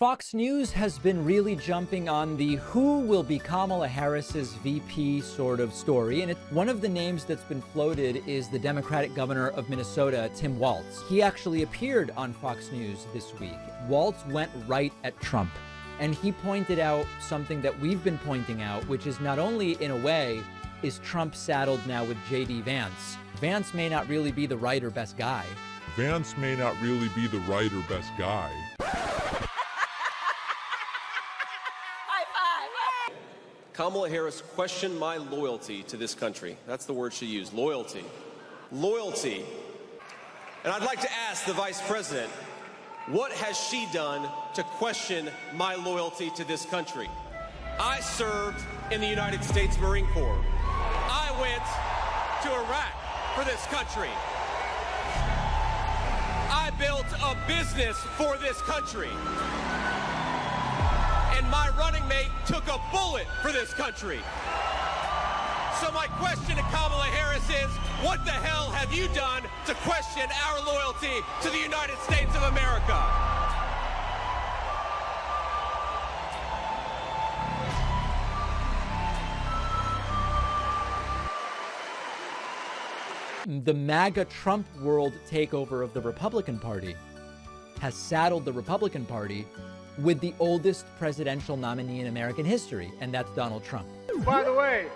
Fox News has been really jumping on the who will be Kamala Harris's VP sort of story. And one of the names that's been floated is the Democratic governor of Minnesota, Tim Walz. He actually appeared on Fox News this week. Walz went right at Trump. And he pointed out something that we've been pointing out, which is not only, in a way, is Trump saddled now with J.D. Vance. Vance may not really be the right or best guy. Vance may not really be the right or best guy. Kamala Harris questioned my loyalty to this country. That's the word she used, loyalty. Loyalty. And I'd like to ask the Vice President, what has she done to question my loyalty to this country? I served in the United States Marine Corps. I went to Iraq for this country. I built a business for this country. And my running mate took a bullet for this country. So my question to Kamala Harris is, what the hell have you done to question our loyalty to the United States of America? The MAGA Trump world takeover of the Republican Party has saddled the Republican Party with the oldest presidential nominee in American history, and that's Donald Trump. By the way,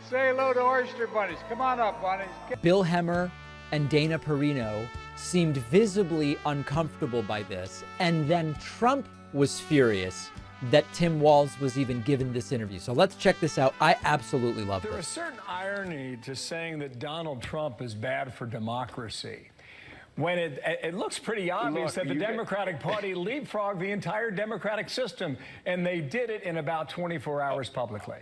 say hello to oyster bunnies. Come on up, bunnies. Bill Hemmer and Dana Perino seemed visibly uncomfortable by this, and then Trump was furious that Tim Walz was even given this interview. So let's check this out. I absolutely love this. There's a certain irony to saying that Donald Trump is bad for democracy, when it looks pretty obvious that the Democratic Party leapfrogged the entire democratic system, and they did it in about 24 hours publicly.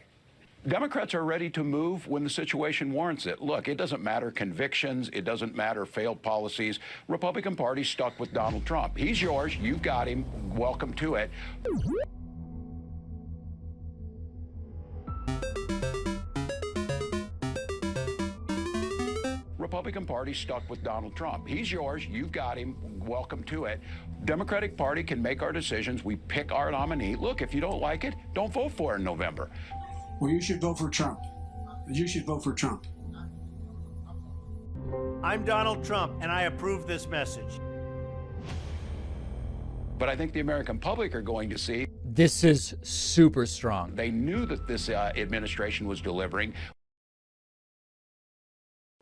Democrats are ready to move when the situation warrants it. Look, it doesn't matter convictions. It doesn't matter failed policies. Republican Party stuck with Donald Trump. He's yours. You've got him. Welcome to it. Republican Party stuck with Donald Trump. He's yours. You've got him. Welcome to it. Democratic Party can make our decisions. We pick our nominee. Look, if you don't like it, don't vote for it in November. Well, you should vote for Trump. You should vote for Trump. I'm Donald Trump, and I approve this message. But I think the American public are going to see. This is super strong. They knew that this administration was delivering.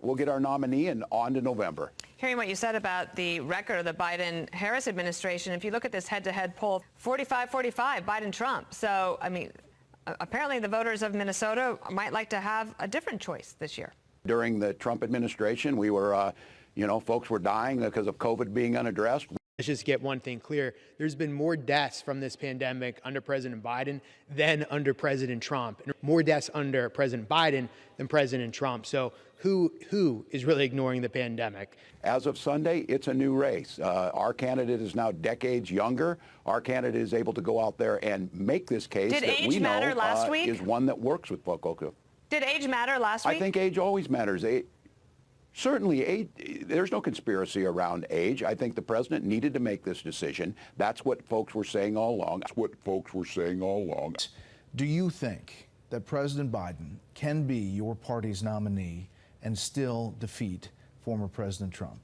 We'll get our nominee and on to November. Hearing what you said about the record of the Biden-Harris administration, if you look at this head-to-head poll, 45-45, Biden-Trump. So, I mean, apparently the voters of Minnesota might like to have a different choice this year. During the Trump administration, we were, folks were dying because of COVID being unaddressed. Let's just get one thing clear. There's been more deaths from this pandemic under President Biden than under President Trump. And more deaths under President Biden than President Trump. So who is really ignoring the pandemic? As of Sunday, it's a new race. Our candidate is now decades younger. Our candidate is able to go out there and make this case that we know is one that works with folks. Did age matter last week? I think age always matters. Certainly, age, there's no conspiracy around age. I think the president needed to make this decision. That's what folks were saying all along. That's what folks were saying all along. Do you think that President Biden can be your party's nominee and still defeat former President Trump?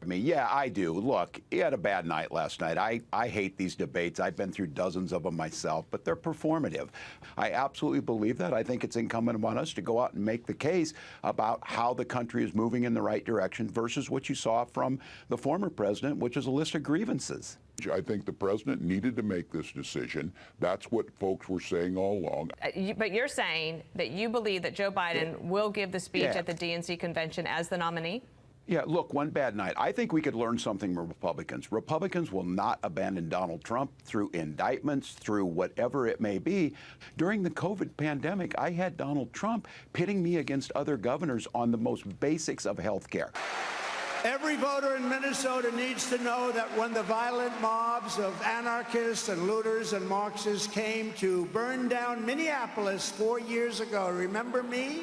I mean, yeah, I do. Look, he had a bad night last night. I hate these debates. I've been through dozens of them myself, but they're performative. I absolutely believe that. I think it's incumbent on us to go out and make the case about how the country is moving in the right direction versus what you saw from the former president, which is a list of grievances. I think the president needed to make this decision. That's what folks were saying all along. But you're saying that you believe that Joe Biden will give the speech at the DNC convention as the nominee? Yeah, look, one bad night. I think we could learn something from Republicans. Republicans will not abandon Donald Trump through indictments, through whatever it may be. During the COVID pandemic, I had Donald Trump pitting me against other governors on the most basics of health care. Every voter in Minnesota needs to know that when the violent mobs of anarchists and looters and Marxists came to burn down Minneapolis 4 years ago, remember me?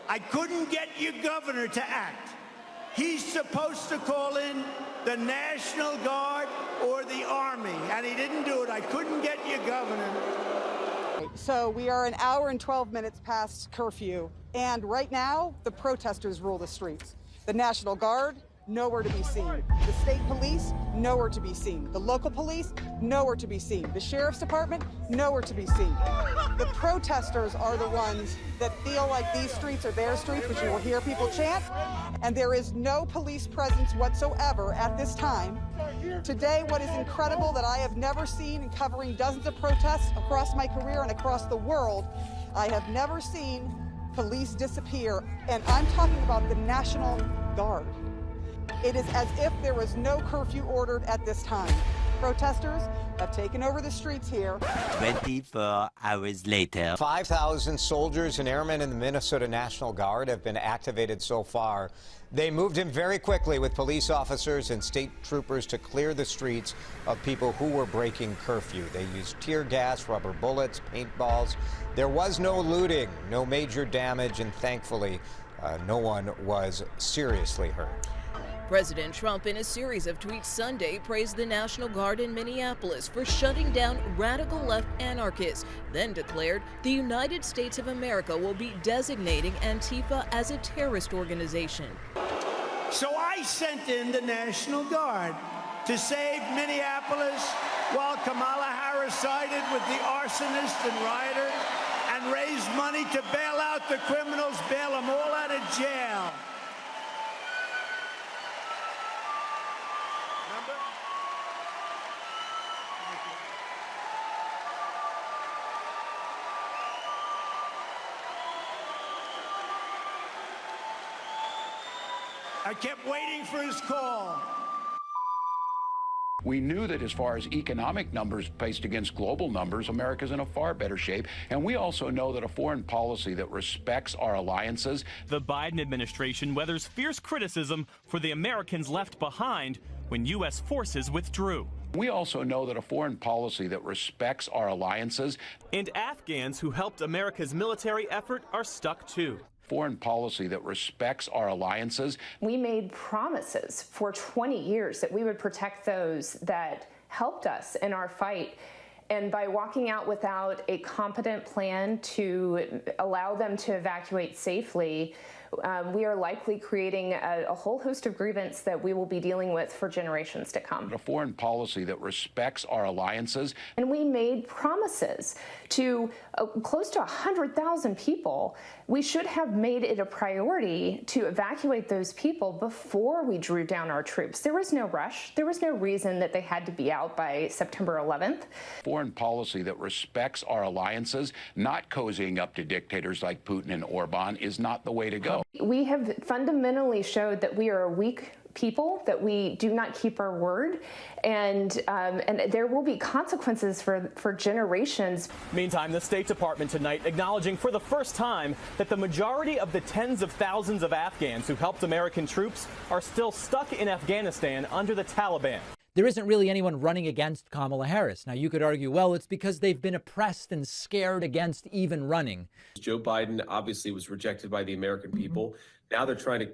I couldn't get your governor to act. He's supposed to call in the National Guard or the Army, and he didn't do it. I couldn't get you, Governor. So we are an hour and 12 minutes past curfew, and right now, the protesters rule the streets. The National Guard, nowhere to be seen. The state police, nowhere to be seen. The local police, nowhere to be seen. The sheriff's department, nowhere to be seen. The protesters are the ones that feel like these streets are their streets, which you will hear people chant, and there is no police presence whatsoever at this time. Today, what is incredible that I have never seen in covering dozens of protests across my career and across the world, I have never seen police disappear, and I'm talking about the National Guard. It is as if there was no curfew ordered at this time. Protesters have taken over the streets here. 24 hours later. 5,000 soldiers and airmen in the Minnesota National Guard have been activated so far. They moved in very quickly with police officers and state troopers to clear the streets of people who were breaking curfew. They used tear gas, rubber bullets, paintballs. There was no looting, no major damage, and thankfully, no one was seriously hurt. President Trump, in a series of tweets Sunday, praised the National Guard in Minneapolis for shutting down radical left anarchists, then declared the United States of America will be designating Antifa as a terrorist organization. So I sent in the National Guard to save Minneapolis while Kamala Harris sided with the arsonist and rioter and raised money to bail out the criminals, bail them all out of jail. I kept waiting for his call. We knew that as far as economic numbers placed against global numbers, America's in a far better shape. And we also know that a foreign policy that respects our alliances. The Biden administration weathers fierce criticism for the Americans left behind when U.S. forces withdrew. We also know that a foreign policy that respects our alliances. And Afghans who helped America's military effort are stuck too. Foreign policy that respects our alliances. We made promises for 20 years that we would protect those that helped us in our fight. And by walking out without a competent plan to allow them to evacuate safely, we are likely creating a whole host of grievance that we will be dealing with for generations to come. A foreign policy that respects our alliances. And we made promises to close to 100,000 people. We should have made it a priority to evacuate those people before we drew down our troops. There was no rush. There was no reason that they had to be out by September 11th. Foreign policy that respects our alliances, not cozying up to dictators like Putin and Orban, is not the way to go. We have fundamentally showed that we are a weak people, that we do not keep our word, and there will be consequences for generations. Meantime, the State Department tonight acknowledging for the first time that the majority of the tens of thousands of Afghans who helped American troops are still stuck in Afghanistan under the Taliban. There isn't really anyone running against Kamala Harris. Now, you could argue, well, it's because they've been oppressed and scared against even running. Joe Biden obviously was rejected by the American people. Now they're trying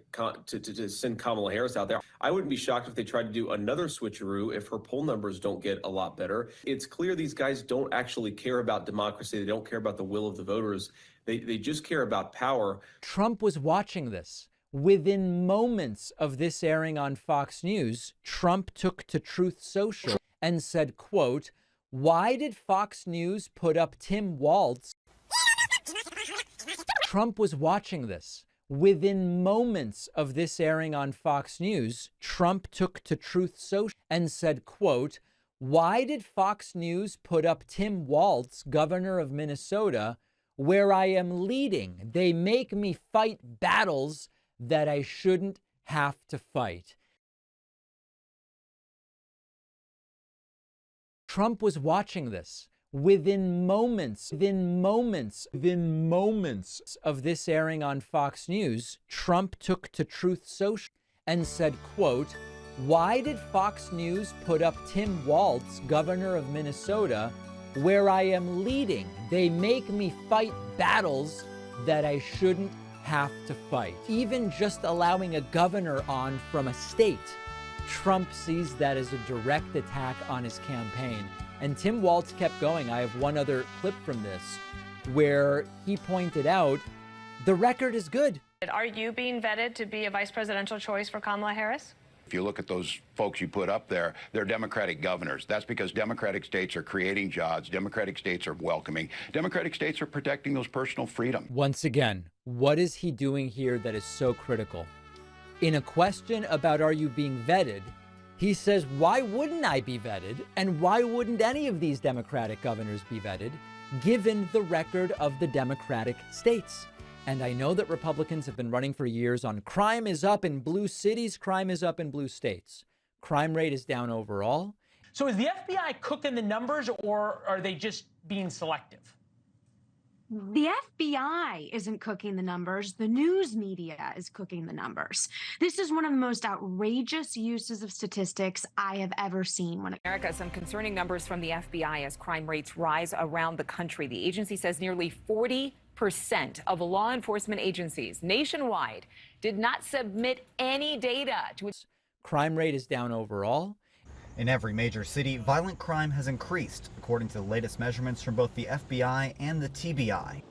to send Kamala Harris out there. I wouldn't be shocked if they tried to do another switcheroo if her poll numbers don't get a lot better. It's clear these guys don't actually care about democracy. They don't care about the will of the voters. They just care about power. Trump was watching this. Within moments of this airing on Fox News, Trump took to Truth Social and said, quote, "Why did Fox News put up Tim Walz?" Trump was watching this. Within moments of this airing on Fox News, Trump took to Truth Social and said, quote, "Why did Fox News put up Tim Walz, governor of Minnesota, where I am leading? They make me fight battles that I shouldn't have to fight." Trump was watching this. Within moments of this airing on Fox News, Trump took to Truth Social and said, quote, "Why did Fox News put up Tim Walz, governor of Minnesota, where I am leading? They make me fight battles that I shouldn't have to fight." Even just allowing a governor on from a state Trump sees that as a direct attack on his campaign. And Tim Walz kept going. I have one other clip from this where he pointed out the record is good. Are you being vetted to be a vice presidential choice for Kamala Harris? If you look at those folks you put up there, they're Democratic governors. That's because Democratic states are creating jobs. Democratic states are welcoming. Democratic states are protecting those personal freedoms. Once again, what is he doing here that is so critical? In a question about are you being vetted, he says, why wouldn't I be vetted? And why wouldn't any of these Democratic governors be vetted, given the record of the Democratic states? And I know that Republicans have been running for years on crime is up in blue cities, crime is up in blue states. Crime rate is down overall. So is the FBI cooking the numbers, or are they just being selective? The FBI isn't cooking the numbers. The news media is cooking the numbers. This is one of the most outrageous uses of statistics I have ever seen. America, some concerning numbers from the FBI as crime rates rise around the country. The agency says nearly 40% of law enforcement agencies nationwide did not submit any data to its. Crime rate is down overall. In every major city, violent crime has increased, according to the latest measurements from both the FBI and the TBI.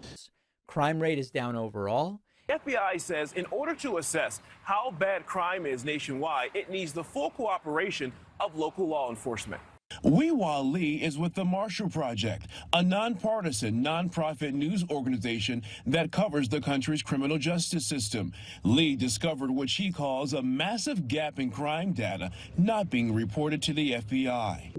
Crime rate is down overall. The FBI says in order to assess how bad crime is nationwide, it needs the full cooperation of local law enforcement. Weewa Lee is with the Marshall Project, a nonpartisan, nonprofit news organization that covers the country's criminal justice system. Lee discovered what she calls a massive gap in crime data not being reported to the FBI.